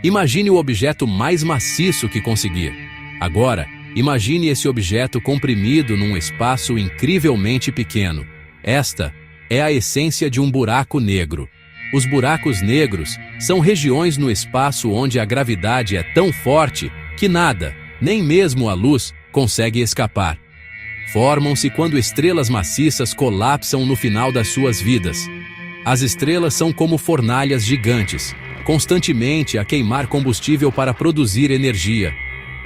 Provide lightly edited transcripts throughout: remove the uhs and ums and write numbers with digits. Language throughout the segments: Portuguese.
Imagine o objeto mais maciço que conseguir. Agora, imagine esse objeto comprimido num espaço incrivelmente pequeno. Esta é a essência de um buraco negro. Os buracos negros são regiões no espaço onde a gravidade é tão forte que nada, nem mesmo a luz, consegue escapar. Formam-se quando estrelas maciças colapsam no final das suas vidas. As estrelas são como fornalhas gigantes, constantemente a queimar combustível para produzir energia.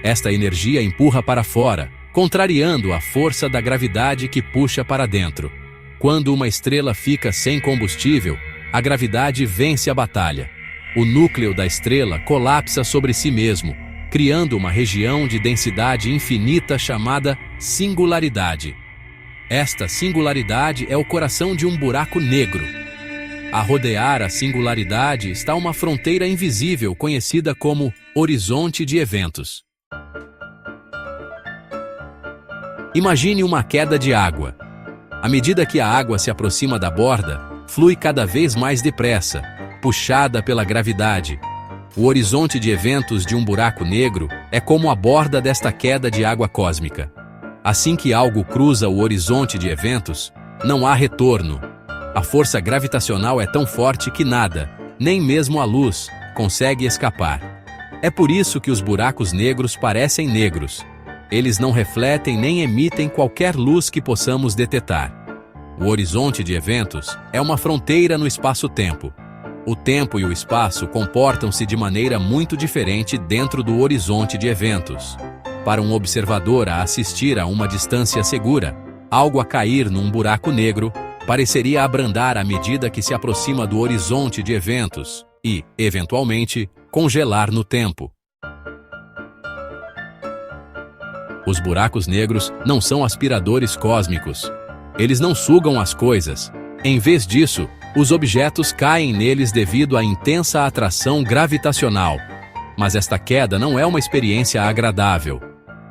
Esta energia empurra para fora, contrariando a força da gravidade que puxa para dentro. Quando uma estrela fica sem combustível, a gravidade vence a batalha. O núcleo da estrela colapsa sobre si mesmo, criando uma região de densidade infinita chamada singularidade. Esta singularidade é o coração de um buraco negro. A rodear a singularidade está uma fronteira invisível conhecida como horizonte de eventos. Imagine uma queda de água. À medida que a água se aproxima da borda, flui cada vez mais depressa, puxada pela gravidade. O horizonte de eventos de um buraco negro é como a borda desta queda de água cósmica. Assim que algo cruza o horizonte de eventos, não há retorno. A força gravitacional é tão forte que nada, nem mesmo a luz, consegue escapar. É por isso que os buracos negros parecem negros. Eles não refletem nem emitem qualquer luz que possamos detetar. O horizonte de eventos é uma fronteira no espaço-tempo. O tempo e o espaço comportam-se de maneira muito diferente dentro do horizonte de eventos. Para um observador a assistir a uma distância segura, algo a cair num buraco negro pareceria abrandar à medida que se aproxima do horizonte de eventos e, eventualmente, congelar no tempo. Os buracos negros não são aspiradores cósmicos. Eles não sugam as coisas. Em vez disso, os objetos caem neles devido à intensa atração gravitacional. Mas esta queda não é uma experiência agradável.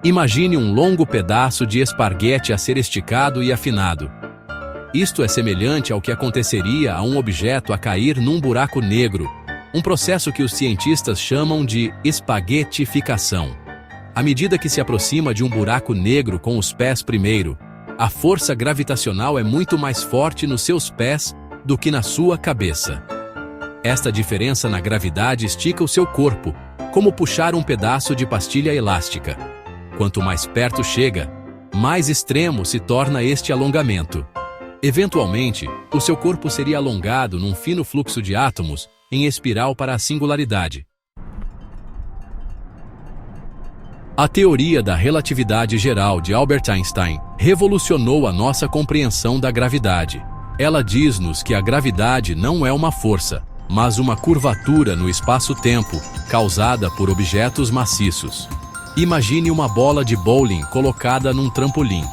Imagine um longo pedaço de esparguete a ser esticado e afinado. Isto é semelhante ao que aconteceria a um objeto a cair num buraco negro, um processo que os cientistas chamam de espaguetificação. À medida que se aproxima de um buraco negro com os pés primeiro, a força gravitacional é muito mais forte nos seus pés do que na sua cabeça. Esta diferença na gravidade estica o seu corpo, como puxar um pedaço de pastilha elástica. Quanto mais perto chega, mais extremo se torna este alongamento. Eventualmente, o seu corpo seria alongado num fino fluxo de átomos em espiral para a singularidade. A teoria da relatividade geral de Albert Einstein revolucionou a nossa compreensão da gravidade. Ela diz-nos que a gravidade não é uma força, mas uma curvatura no espaço-tempo causada por objetos maciços. Imagine uma bola de bowling colocada num trampolim.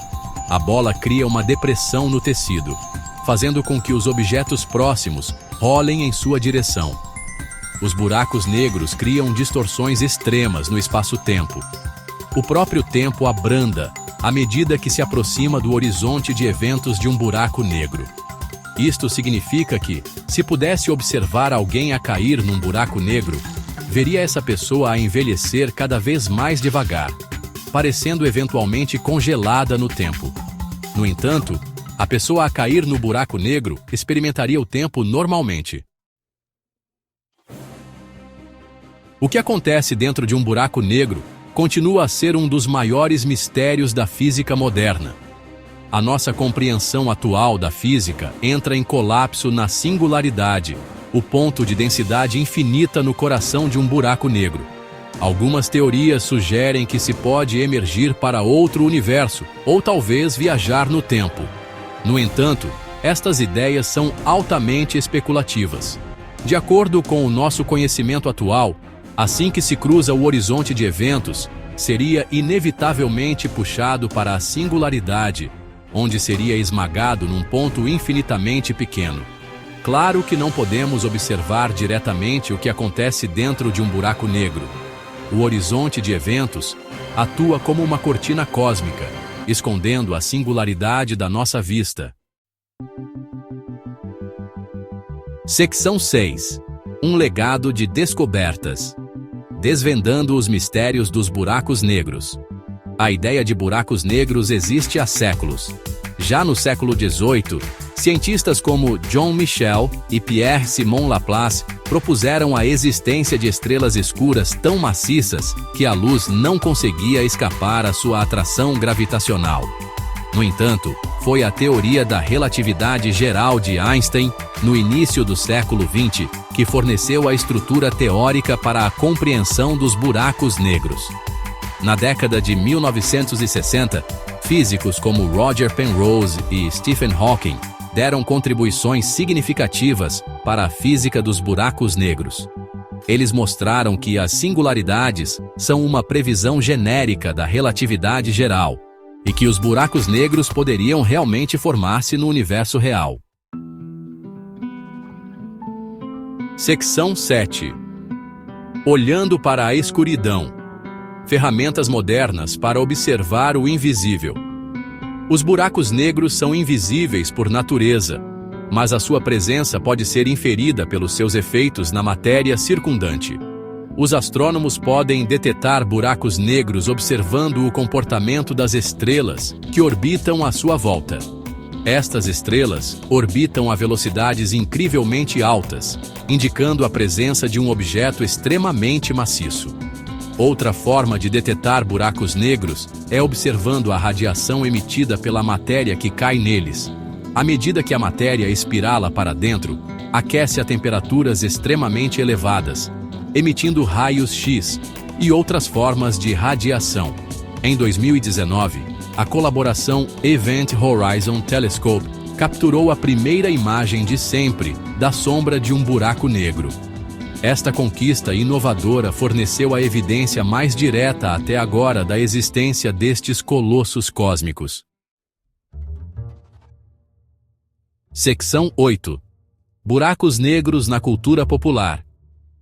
A bola cria uma depressão no tecido, fazendo com que os objetos próximos rolem em sua direção. Os buracos negros criam distorções extremas no espaço-tempo. O próprio tempo abranda à medida que se aproxima do horizonte de eventos de um buraco negro. Isto significa que, se pudesse observar alguém a cair num buraco negro, veria essa pessoa a envelhecer cada vez mais devagar, parecendo eventualmente congelada no tempo. No entanto, a pessoa a cair no buraco negro experimentaria o tempo normalmente. O que acontece dentro de um buraco negro continua a ser um dos maiores mistérios da física moderna. A nossa compreensão atual da física entra em colapso na singularidade, o ponto de densidade infinita no coração de um buraco negro. Algumas teorias sugerem que se pode emergir para outro universo, ou talvez viajar no tempo. No entanto, estas ideias são altamente especulativas. De acordo com o nosso conhecimento atual, assim que se cruza o horizonte de eventos, seria inevitavelmente puxado para a singularidade, onde seria esmagado num ponto infinitamente pequeno. Claro que não podemos observar diretamente o que acontece dentro de um buraco negro. O horizonte de eventos atua como uma cortina cósmica, escondendo a singularidade da nossa vista. Secção 6. Um legado de descobertas. desvendando os mistérios dos buracos negros. A ideia de buracos negros existe há séculos. Já no século XVIII, cientistas como John Michel e Pierre-Simon Laplace propuseram a existência de estrelas escuras tão maciças que a luz não conseguia escapar à sua atração gravitacional. No entanto, foi a teoria da relatividade geral de Einstein, no início do século XX, que forneceu a estrutura teórica para a compreensão dos buracos negros. Na década de 1960, físicos como Roger Penrose e Stephen Hawking deram contribuições significativas para a física dos buracos negros. Eles mostraram que as singularidades são uma previsão genérica da relatividade geral e que os buracos negros poderiam realmente formar-se no universo real. Seção 7. Olhando para a escuridão. Ferramentas modernas para observar o invisível. Os buracos negros são invisíveis por natureza, mas a sua presença pode ser inferida pelos seus efeitos na matéria circundante. Os astrônomos podem detetar buracos negros observando o comportamento das estrelas que orbitam à sua volta. Estas estrelas orbitam a velocidades incrivelmente altas, indicando a presença de um objeto extremamente maciço. Outra forma de detetar buracos negros é observando a radiação emitida pela matéria que cai neles. À medida que a matéria espirala para dentro, aquece a temperaturas extremamente elevadas, emitindo raios X e outras formas de radiação. Em 2019, a colaboração Event Horizon Telescope capturou a primeira imagem de sempre da sombra de um buraco negro. Esta conquista inovadora forneceu a evidência mais direta até agora da existência destes colossos cósmicos. Seção 8. Buracos negros na cultura popular.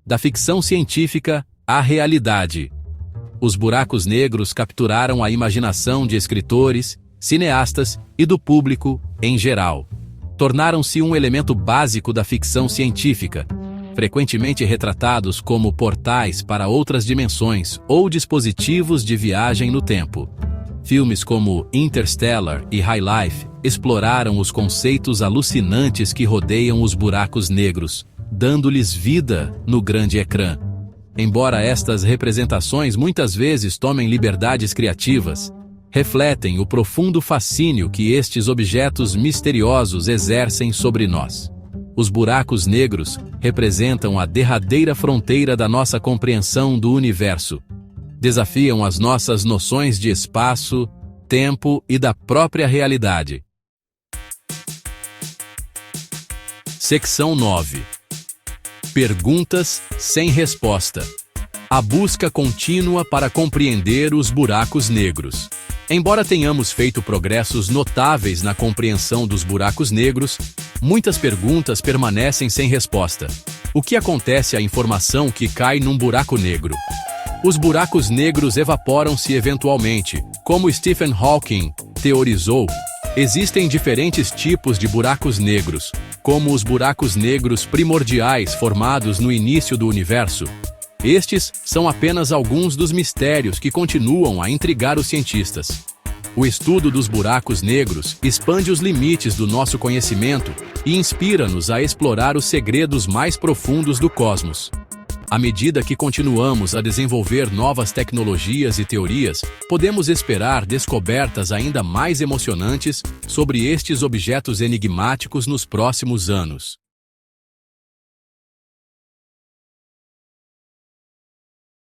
Da ficção científica à realidade. Os buracos negros capturaram a imaginação de escritores, cineastas e do público em geral. Tornaram-se um elemento básico da ficção científica, frequentemente retratados como portais para outras dimensões ou dispositivos de viagem no tempo. Filmes como Interstellar e High Life exploraram os conceitos alucinantes que rodeiam os buracos negros, dando-lhes vida no grande ecrã. Embora estas representações muitas vezes tomem liberdades criativas, refletem o profundo fascínio que estes objetos misteriosos exercem sobre nós. Os buracos negros representam a derradeira fronteira da nossa compreensão do universo. Desafiam as nossas noções de espaço, tempo e da própria realidade. Seção 9. Perguntas sem resposta. A busca contínua para compreender os buracos negros. Embora tenhamos feito progressos notáveis na compreensão dos buracos negros, muitas perguntas permanecem sem resposta. O que acontece à informação que cai num buraco negro? Os buracos negros evaporam-se eventualmente, como Stephen Hawking teorizou. Existem diferentes tipos de buracos negros, como os buracos negros primordiais formados no início do universo. Estes são apenas alguns dos mistérios que continuam a intrigar os cientistas. O estudo dos buracos negros expande os limites do nosso conhecimento e inspira-nos a explorar os segredos mais profundos do cosmos. À medida que continuamos a desenvolver novas tecnologias e teorias, podemos esperar descobertas ainda mais emocionantes sobre estes objetos enigmáticos nos próximos anos.